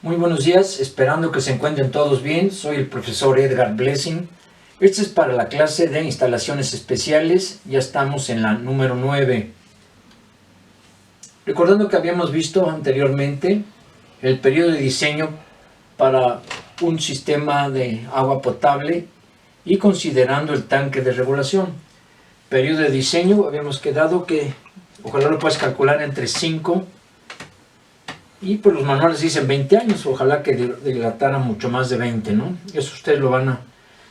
Muy buenos días, esperando que se encuentren todos bien. Soy el profesor Edgar Blessing. Este es para la clase de instalaciones especiales. Ya estamos en la número 9. Recordando que habíamos visto anteriormente el periodo de diseño para un sistema de agua potable y considerando el tanque de regulación. Periodo de diseño, habíamos quedado que ojalá lo puedas calcular entre 5 y pues los manuales dicen 20 años, ojalá que dilatara mucho más de 20, ¿no? Eso ustedes lo van a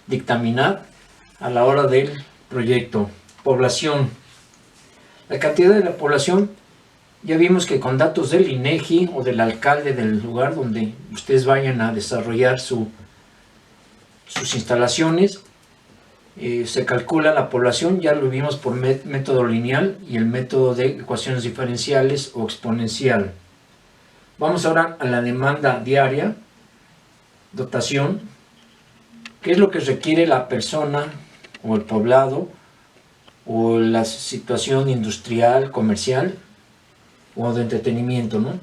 dictaminar a la hora del proyecto. Población. La cantidad de la población, ya vimos que con datos del INEGI o del alcalde del lugar donde ustedes vayan a desarrollar sus instalaciones, se calcula la población, ya lo vimos por método lineal y el método de ecuaciones diferenciales o exponencial. Vamos ahora a la demanda diaria, dotación, qué es lo que requiere la persona o el poblado o la situación industrial, comercial o de entretenimiento, ¿no?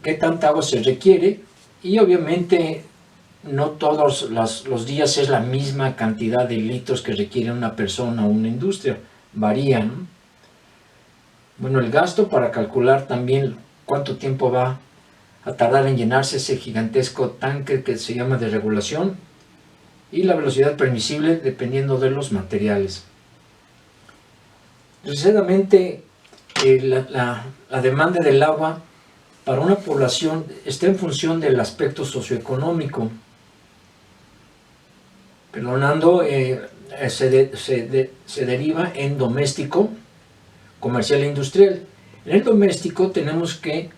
¿Qué tanta agua se requiere? Y obviamente no todos los días es la misma cantidad de litros que requiere una persona o una industria, varía, ¿no? Bueno, el gasto para calcular también cuánto tiempo va a tardar en llenarse ese gigantesco tanque que se llama de regulación y la velocidad permisible dependiendo de los materiales. Desgraciadamente, la demanda del agua para una población está en función del aspecto socioeconómico. Perdonando, se deriva en doméstico, comercial e industrial. En el doméstico tenemos que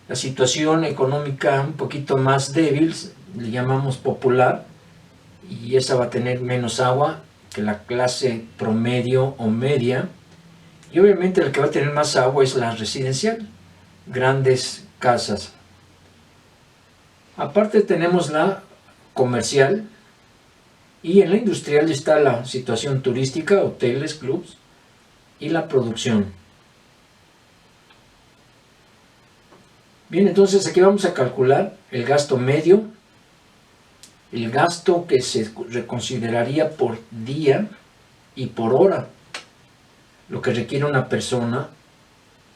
la situación económica un poquito más débil, le llamamos popular, y esa va a tener menos agua que la clase promedio o media, y obviamente el que va a tener más agua es la residencial, grandes casas. Aparte tenemos la comercial, y en la industrial está la situación turística, hoteles, clubs, y la producción. Bien, entonces aquí vamos a calcular el gasto medio, el gasto que se reconsideraría por día y por hora, lo que requiere una persona,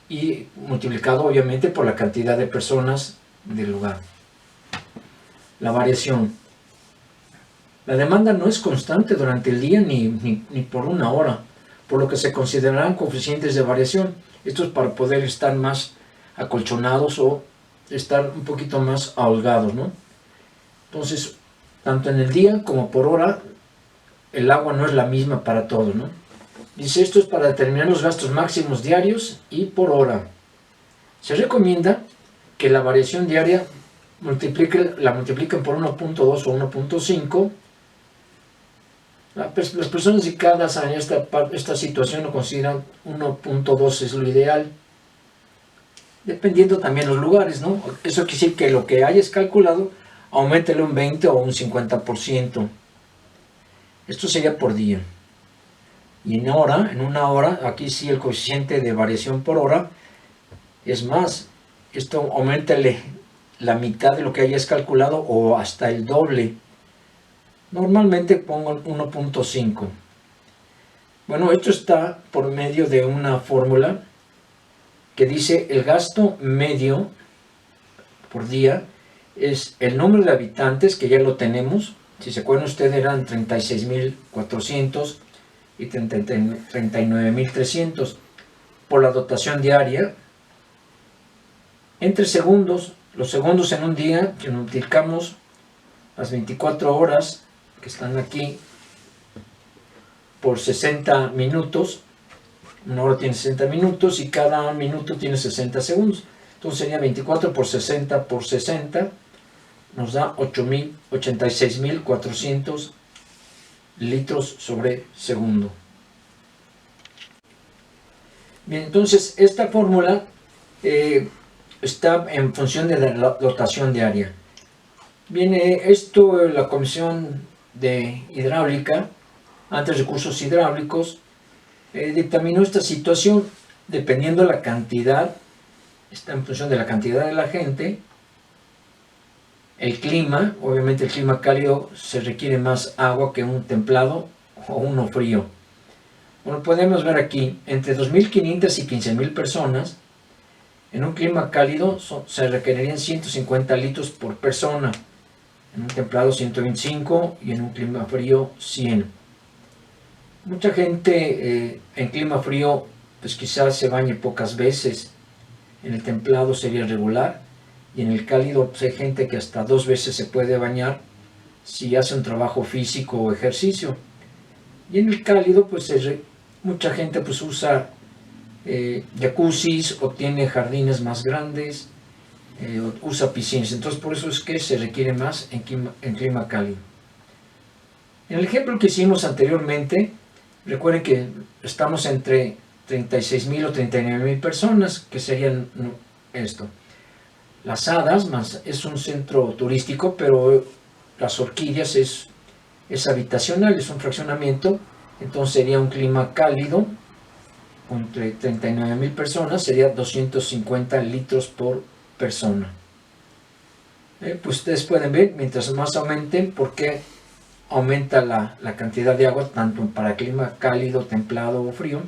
y multiplicado obviamente por la cantidad de personas del lugar. La variación. La demanda no es constante durante el día ni por una hora, por lo que se considerarán coeficientes de variación. Esto es para poder estar más acolchonados o estar un poquito más ahogados, ¿no? Entonces, tanto en el día como por hora, el agua no es la misma para todos, ¿no? Dice, esto es para determinar los gastos máximos diarios y por hora. Se recomienda que la variación diaria la multipliquen por 1.2 o 1.5. Las personas dedicadas a esta situación lo consideran 1.2 es lo ideal, dependiendo también los lugares, ¿no? Eso quiere decir que lo que hayas calculado, auméntale un 20 o un 50%. Esto sería por día. Y en una hora, aquí sí el coeficiente de variación por hora es más. Esto auméntale la mitad de lo que hayas calculado o hasta el doble. Normalmente pongo 1.5. Bueno, esto está por medio de una fórmula que dice el gasto medio por día es el número de habitantes, que ya lo tenemos. Si se acuerdan ustedes, eran 36.400 y 39.300 por la dotación diaria entre segundos. Los segundos en un día, que multiplicamos las 24 horas que están aquí por 60 minutos, una hora tiene 60 minutos y cada minuto tiene 60 segundos. Entonces sería 24 por 60 por 60, nos da 86.400 litros sobre segundo. Bien, entonces esta fórmula está en función de la dotación diaria. Viene esto, la Comisión de Hidráulica, antes recursos hidráulicos, dictaminó esta situación dependiendo la cantidad, está en función de la cantidad de la gente El clima, obviamente el clima cálido se requiere más agua que un templado o uno frío. Bueno, podemos ver aquí, entre 2.500 y 15.000 personas, en un clima cálido se requerirían 150 litros por persona, en un templado 125 y en un clima frío 100. Mucha gente en clima frío pues quizás se bañe pocas veces, en el templado sería regular y en el cálido pues hay gente que hasta 2 veces se puede bañar si hace un trabajo físico o ejercicio. Y en el cálido pues mucha gente pues usa jacuzzis o tiene jardines más grandes, usa piscinas, entonces por eso es que se requiere más en clima cálido. En el ejemplo que hicimos anteriormente, recuerden que estamos entre 36.000 o 39.000 personas, que serían esto. Las Hadas es un centro turístico, pero las Orquídeas es habitacional, es un fraccionamiento, entonces sería un clima cálido, entre 39.000 personas, sería 250 litros por persona. Pues ustedes pueden ver, mientras más aumenten, porque aumenta la cantidad de agua, tanto para clima cálido, templado o frío,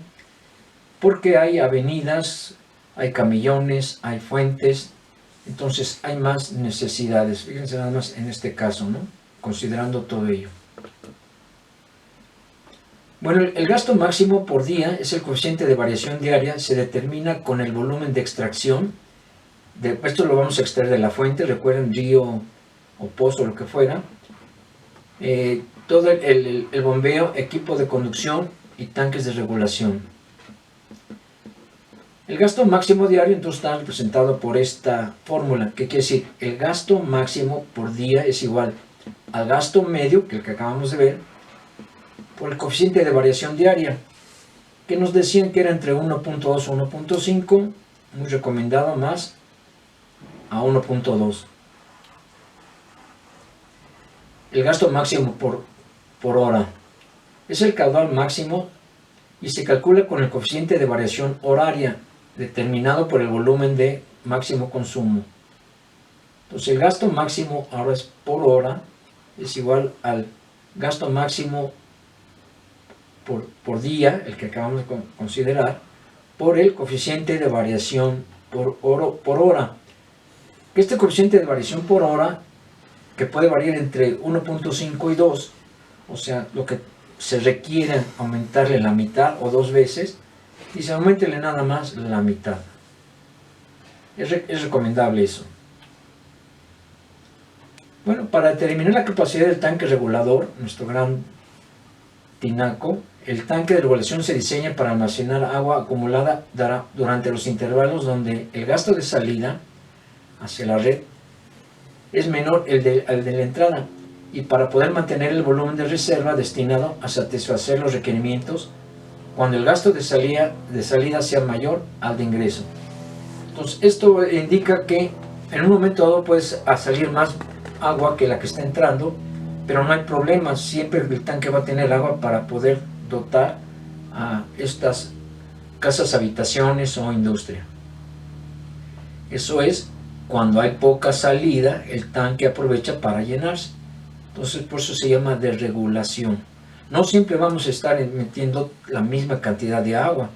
porque hay avenidas, hay camellones, hay fuentes, entonces hay más necesidades. Fíjense nada más en este caso, ¿no? Considerando todo ello. Bueno, el gasto máximo por día es el coeficiente de variación diaria, se determina con el volumen de extracción. Esto lo vamos a extraer de la fuente, recuerden, río o pozo, lo que fuera. Todo el bombeo, equipo de conducción y tanques de regulación. El gasto máximo diario entonces está representado por esta fórmula, que quiere decir el gasto máximo por día es igual al gasto medio, que el que acabamos de ver, por el coeficiente de variación diaria, que nos decían que era entre 1.2 o 1.5, muy recomendado más a 1.2. El gasto máximo por hora es el caudal máximo y se calcula con el coeficiente de variación horaria determinado por el volumen de máximo consumo. Entonces el gasto máximo ahora es por hora, es igual al gasto máximo por día, el que acabamos de considerar, por el coeficiente de variación por hora. Este coeficiente de variación por hora, que puede variar entre 1.5 y 2, o sea, lo que se requiere aumentarle la mitad o 2 veces, y se aumentele nada más la mitad. Es recomendable eso. Bueno, para determinar la capacidad del tanque regulador, nuestro gran tinaco, el tanque de regulación se diseña para almacenar agua acumulada durante los intervalos donde el gasto de salida hacia la red es menor al de la entrada, y para poder mantener el volumen de reserva destinado a satisfacer los requerimientos cuando el gasto de salida sea mayor al de ingreso. Entonces esto indica que en un momento dado puede salir más agua que la que está entrando, pero no hay problema, siempre el tanque va a tener agua para poder dotar a estas casas, habitaciones o industria. Eso es cuando hay poca salida, el tanque aprovecha para llenarse. Entonces por eso se llama desregulación. No siempre vamos a estar metiendo la misma cantidad de agua.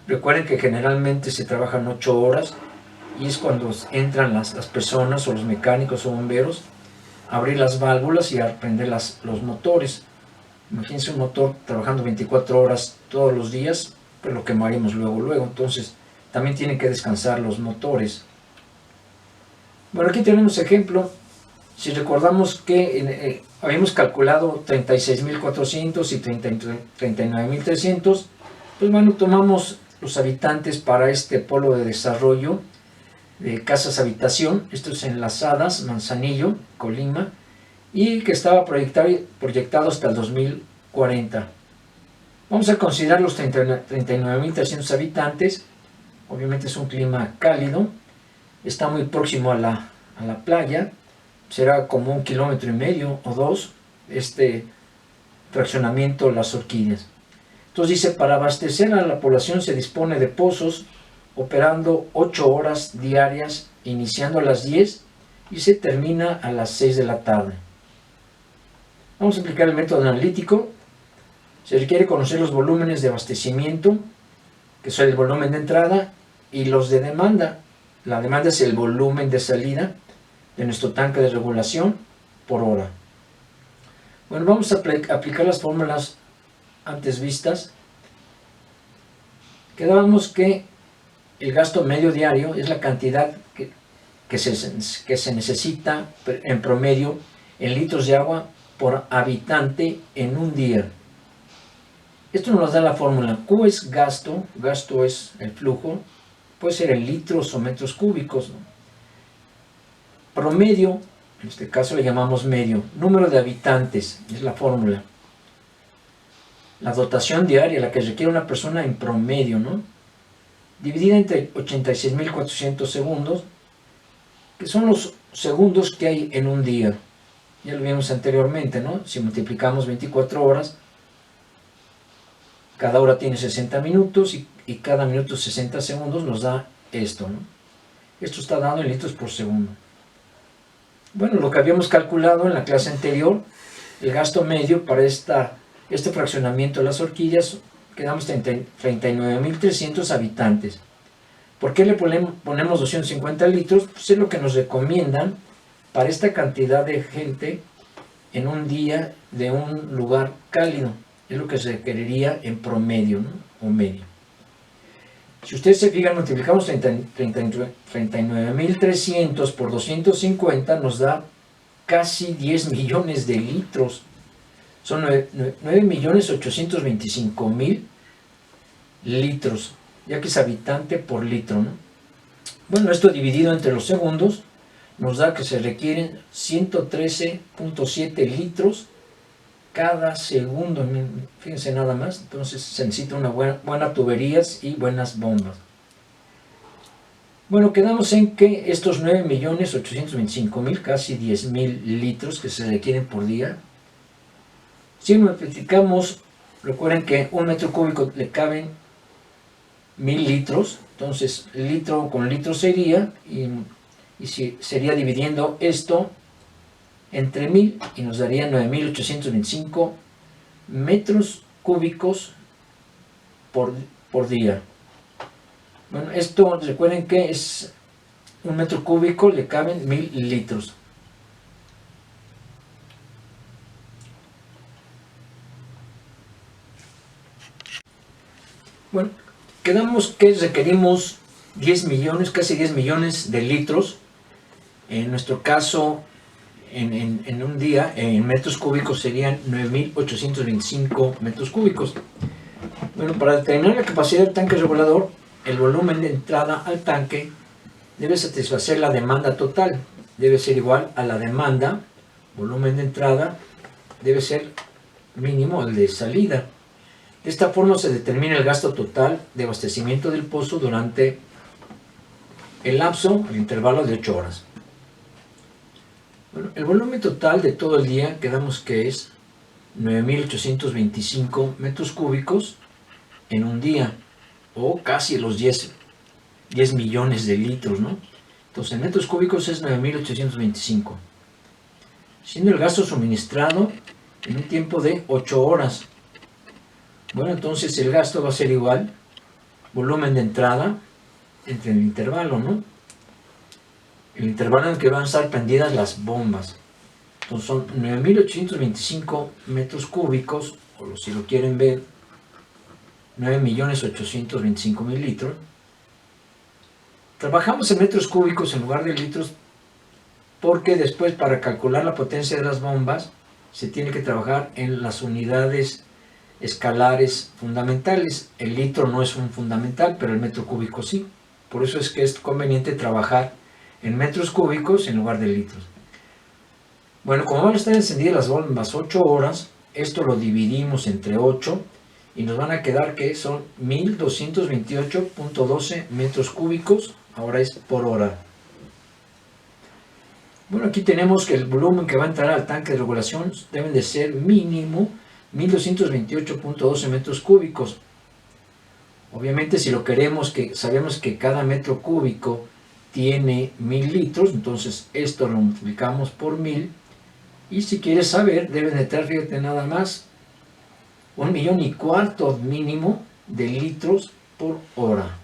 Recuerden que generalmente se trabajan 8 horas y es cuando entran las personas o los mecánicos o bomberos a abrir las válvulas y a prender los motores. Imagínense un motor trabajando 24 horas todos los días, pues lo quemaríamos luego. Entonces también tienen que descansar los motores. Bueno, aquí tenemos ejemplo. Si recordamos que habíamos calculado 36.400 y 39.300, pues bueno, tomamos los habitantes para este polo de desarrollo de casas habitación. Esto es en Las Hadas, Manzanillo, Colima, y que estaba proyectado hasta el 2040. Vamos a considerar los 39.300 habitantes. Obviamente es un clima cálido, está muy próximo a la playa, será como 1,5 kilómetros o 2 este fraccionamiento Las Orquídeas. Entonces dice, para abastecer a la población se dispone de pozos operando 8 horas diarias, iniciando a las 10 y se termina a las 6 de la tarde. Vamos a aplicar el método analítico. Se requiere conocer los volúmenes de abastecimiento, que son el volumen de entrada, y los de demanda. La demanda es el volumen de salida de nuestro tanque de regulación por hora. Bueno, vamos a aplicar las fórmulas antes vistas. Quedábamos que el gasto medio diario es la cantidad que se necesita en promedio en litros de agua por habitante en un día. Esto nos da la fórmula. Q es gasto es el flujo, puede ser en litros o metros cúbicos, ¿no? Promedio, en este caso le llamamos medio. Número de habitantes, es la fórmula. La dotación diaria, la que requiere una persona en promedio, ¿no? Dividida entre 86.400 segundos, que son los segundos que hay en un día. Ya lo vimos anteriormente, ¿no? Si multiplicamos 24 horas, cada hora tiene 60 minutos y cada minuto 60 segundos nos da esto, ¿no? Esto está dado en litros por segundo. Bueno, lo que habíamos calculado en la clase anterior, el gasto medio para este fraccionamiento de las horquillas, quedamos 39.300 habitantes. ¿Por qué le ponemos 250 litros? Pues es lo que nos recomiendan para esta cantidad de gente en un día de un lugar cálido. Es lo que se requeriría en promedio, ¿no? O medio. Si ustedes se fijan, multiplicamos 39.300 por 250, nos da casi 10 millones de litros. Son 9.825.000 litros, ya que es habitante por litro, ¿no? Bueno, esto dividido entre los segundos nos da que se requieren 113.7 litros cada segundo. Fíjense nada más. Entonces se necesita una buena tuberías y buenas bombas. Bueno, quedamos en que estos 9.825.000, casi 10.000 litros que se requieren por día, si multiplicamos, recuerden que un metro cúbico le caben 1.000 litros, entonces litro con litro sería, y sería dividiendo esto entre 1.000 y nos daría 9.825 metros cúbicos por día. Bueno, esto recuerden que es un metro cúbico, le caben 1.000 litros. Bueno, quedamos que requerimos 10 millones, casi 10 millones de litros. En nuestro caso, en un día, en metros cúbicos serían 9.825 metros cúbicos. Bueno, para determinar la capacidad del tanque regulador, el volumen de entrada al tanque debe satisfacer la demanda total. Debe ser igual a la demanda, volumen de entrada, debe ser mínimo al de salida. De esta forma se determina el gasto total de abastecimiento del pozo durante el lapso, el intervalo de 8 horas. Bueno, el volumen total de todo el día quedamos que es 9.825 metros cúbicos en un día, o casi los 10 millones de litros, ¿no? Entonces en metros cúbicos es 9.825, siendo el gasto suministrado en un tiempo de 8 horas. Bueno, entonces el gasto va a ser igual, volumen de entrada entre el intervalo, ¿no? El intervalo en el que van a estar prendidas las bombas. Entonces son 9.825 metros cúbicos, o si lo quieren ver, 9.825.000 litros. Trabajamos en metros cúbicos en lugar de litros porque después, para calcular la potencia de las bombas, se tiene que trabajar en las unidades escalares fundamentales. El litro no es un fundamental, pero el metro cúbico sí. Por eso es que es conveniente trabajar en metros cúbicos en lugar de litros. Bueno, como van a estar encendidas las bombas 8 horas, esto lo dividimos entre 8 y nos van a quedar que son 1.228.12 metros cúbicos, ahora es por hora. Bueno, aquí tenemos que el volumen que va a entrar al tanque de regulación deben de ser mínimo 1.228.12 metros cúbicos. Obviamente, si lo queremos, que sabemos que cada metro cúbico tiene 1000 litros, entonces esto lo multiplicamos por 1000. Y si quieres saber, debes de tener, fíjate nada más, 1,4 millones mínimo de litros por hora.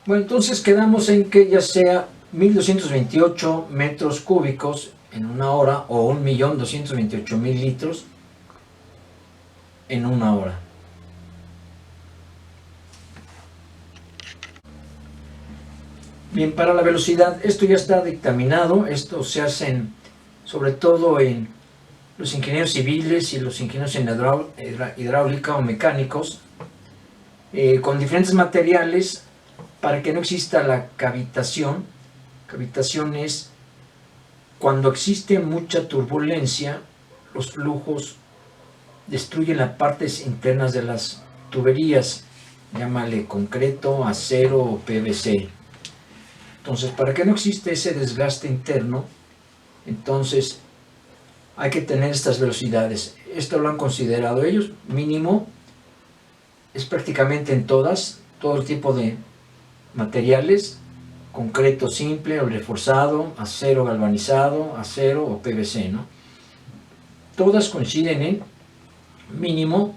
Bueno, entonces quedamos en que ya sea 1228 metros cúbicos en una hora o 1,228,000 litros en una hora. Bien, para la velocidad, esto ya está dictaminado, esto se hace sobre todo en los ingenieros civiles y los ingenieros en hidráulica o mecánicos, con diferentes materiales para que no exista la cavitación. Cavitación es cuando existe mucha turbulencia, los flujos destruyen las partes internas de las tuberías, llámale concreto, acero o PVC. Entonces, para que no exista ese desgaste interno, entonces hay que tener estas velocidades. Esto lo han considerado ellos, mínimo, es prácticamente en todo tipo de materiales, concreto simple o reforzado, acero galvanizado, acero o PVC, ¿no? Todas coinciden en mínimo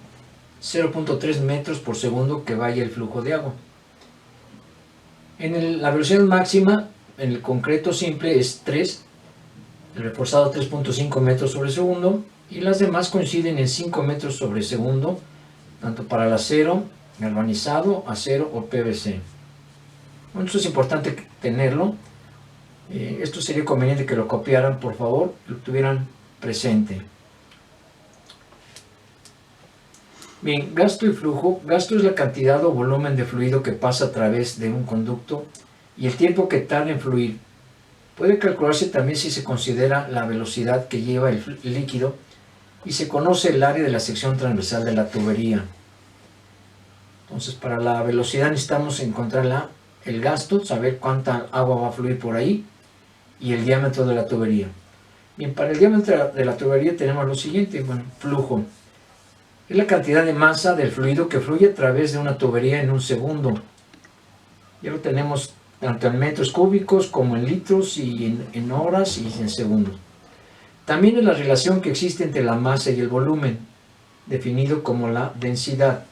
0.3 metros por segundo que vaya el flujo de agua. La velocidad máxima en el concreto simple es 3, el reforzado 3.5 metros sobre segundo, y las demás coinciden en 5 metros sobre segundo, tanto para el acero galvanizado, acero o PVC. Bueno, esto es importante tenerlo. Esto sería conveniente que lo copiaran, por favor, lo tuvieran presente. Bien, gasto y flujo. Gasto es la cantidad o volumen de fluido que pasa a través de un conducto y el tiempo que tarda en fluir. Puede calcularse también si se considera la velocidad que lleva el líquido y se conoce el área de la sección transversal de la tubería. Entonces, para la velocidad necesitamos encontrar el gasto, saber cuánta agua va a fluir por ahí, y el diámetro de la tubería. Bien, para el diámetro de la tubería tenemos lo siguiente. Bueno, flujo es la cantidad de masa del fluido que fluye a través de una tubería en un segundo. Ya lo tenemos tanto en metros cúbicos como en litros, y en horas y en segundos. También es la relación que existe entre la masa y el volumen, definido como la densidad.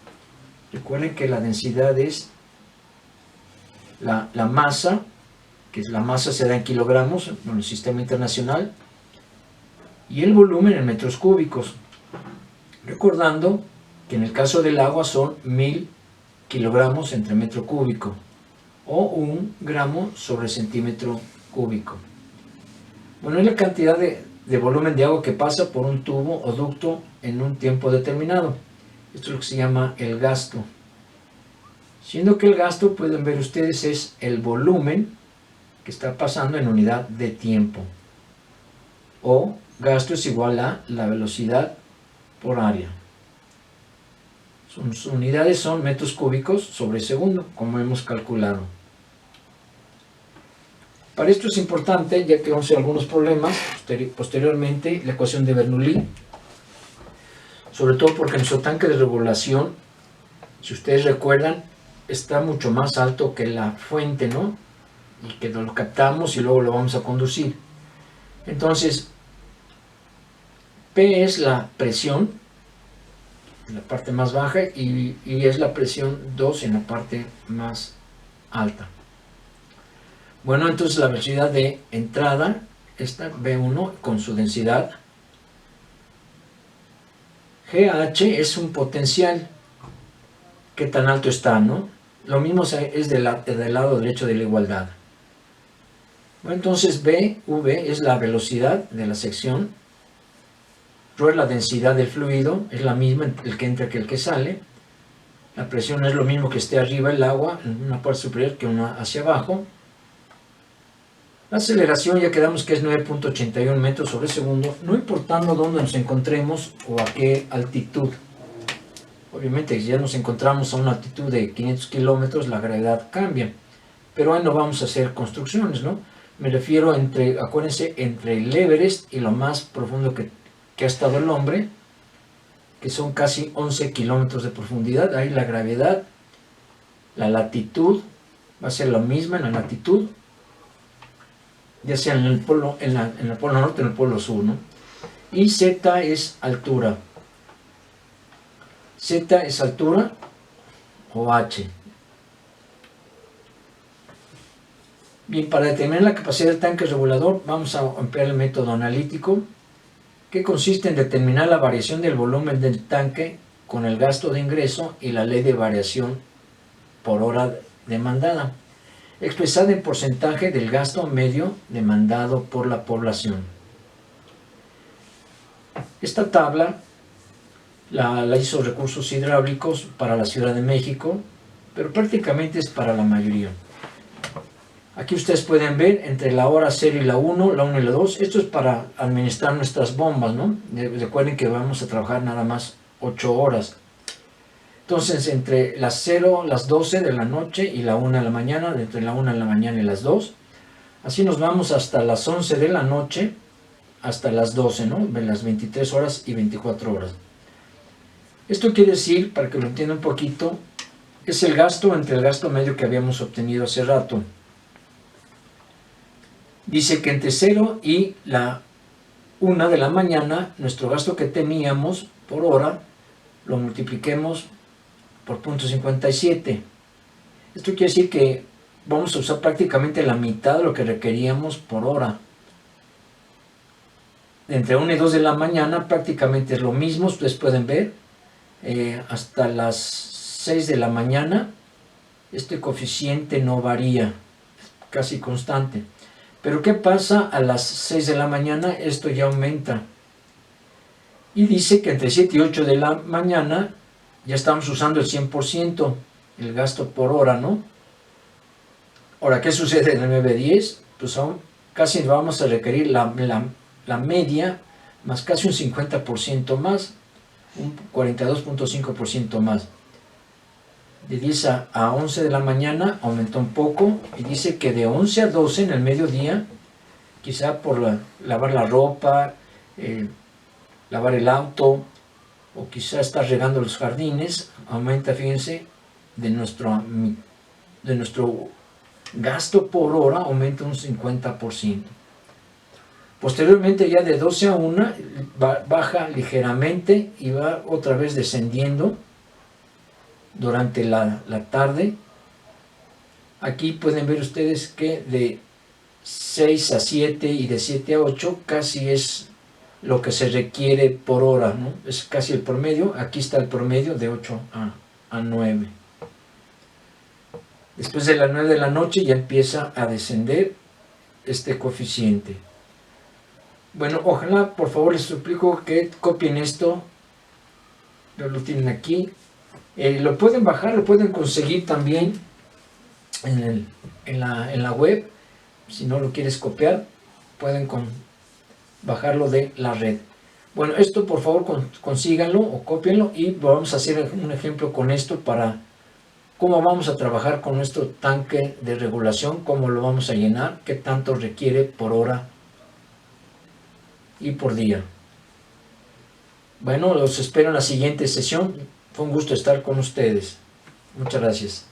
Recuerden que la densidad es la masa, que la masa se da en kilogramos en el sistema internacional, y el volumen en metros cúbicos. Recordando que en el caso del agua son 1000 kilogramos entre metro cúbico, o 1 gramo sobre centímetro cúbico. Bueno, es la cantidad de volumen de agua que pasa por un tubo o ducto en un tiempo determinado. Esto es lo que se llama el gasto. Siendo que el gasto, pueden ver ustedes, es el volumen que está pasando en unidad de tiempo. O gasto es igual a la velocidad por área. Sus unidades son metros cúbicos sobre segundo, como hemos calculado. Para esto es importante, ya que vamos a hacer algunos problemas posteriormente, la ecuación de Bernoulli, sobre todo porque nuestro tanque de regulación, si ustedes recuerdan, está mucho más alto que la fuente, ¿no? Y que lo captamos y luego lo vamos a conducir. Entonces, P es la presión en la parte más baja y es la presión 2 en la parte más alta. Bueno, entonces la velocidad de entrada, esta V1 con su densidad. GH es un potencial, qué tan alto está, ¿no? Lo mismo es del lado derecho de la igualdad. Bueno, entonces V es la velocidad de la sección. Rho es la densidad del fluido, es la misma el que entra que el que sale. La presión es lo mismo que esté arriba el agua, en una parte superior que una hacia abajo. La aceleración ya quedamos que es 9.81 metros sobre segundo, no importando dónde nos encontremos o a qué altitud. Obviamente, si ya nos encontramos a una altitud de 500 kilómetros, la gravedad cambia. Pero ahí no vamos a hacer construcciones, ¿no? Me refiero acuérdense, entre el Everest y lo más profundo que ha estado el hombre, que son casi 11 kilómetros de profundidad. Ahí la gravedad, la latitud va a ser la misma en la latitud, ya sea en el polo, en el polo norte o en el polo sur, ¿no? Y Z es altura. Z es altura o H. Bien, para determinar la capacidad del tanque regulador vamos a emplear el método analítico, que consiste en determinar la variación del volumen del tanque con el gasto de ingreso y la ley de variación por hora demandada, expresada en porcentaje del gasto medio demandado por la población. Esta tabla la hizo Recursos Hidráulicos para la Ciudad de México, pero prácticamente es para la mayoría. Aquí ustedes pueden ver entre la hora 0 y la 1 y la 2, esto es para administrar nuestras bombas, ¿no? Recuerden que vamos a trabajar nada más 8 horas. Entonces, entre las 0, las 12 de la noche y la 1 de la mañana, entre la 1 de la mañana y las 2, así nos vamos hasta las 11 de la noche, hasta las 12, ¿no? Las 23 horas y 24 horas. Esto quiere decir, para que lo entiendan un poquito, es el gasto entre el gasto medio que habíamos obtenido hace rato. Dice que entre 0 y la 1 de la mañana, nuestro gasto que teníamos por hora, lo multipliquemos por 0.57. Esto quiere decir que vamos a usar prácticamente la mitad de lo que requeríamos por hora. Entre 1 y 2 de la mañana prácticamente es lo mismo, ustedes pueden ver, hasta las 6 de la mañana este coeficiente no varía, es casi constante. Pero ¿qué pasa a las 6 de la mañana? Esto ya aumenta. Y dice que entre 7 y 8 de la mañana ya estamos usando el 100%, el gasto por hora, ¿no? Ahora, ¿qué sucede en el 9 a 10? Pues aún casi vamos a requerir la media más casi un 50% más, un 42.5% más. De 10 a 11 de la mañana aumentó un poco y dice que de 11 a 12 en el mediodía, quizá por lavar la ropa, lavar el auto o quizá estar regando los jardines, aumenta, fíjense, de nuestro gasto por hora aumenta un 50%. Posteriormente ya de 12 a 1 baja ligeramente y va otra vez descendiendo durante la tarde. Aquí pueden ver ustedes que de 6 a 7 y de 7 a 8 casi es lo que se requiere por hora, ¿no? Es casi el promedio. Aquí está el promedio de 8 a 9. Después de las 9 de la noche ya empieza a descender este coeficiente. Bueno, ojalá, por favor, les suplico que copien esto. Ya lo tienen aquí. Lo pueden bajar, lo pueden conseguir también en la web. Si no lo quieres copiar, pueden bajarlo de la red. Bueno, esto por favor consíganlo o cópienlo y vamos a hacer un ejemplo con esto para cómo vamos a trabajar con nuestro tanque de regulación, cómo lo vamos a llenar, qué tanto requiere por hora y por día. Bueno, los espero en la siguiente sesión. Fue un gusto estar con ustedes. Muchas gracias.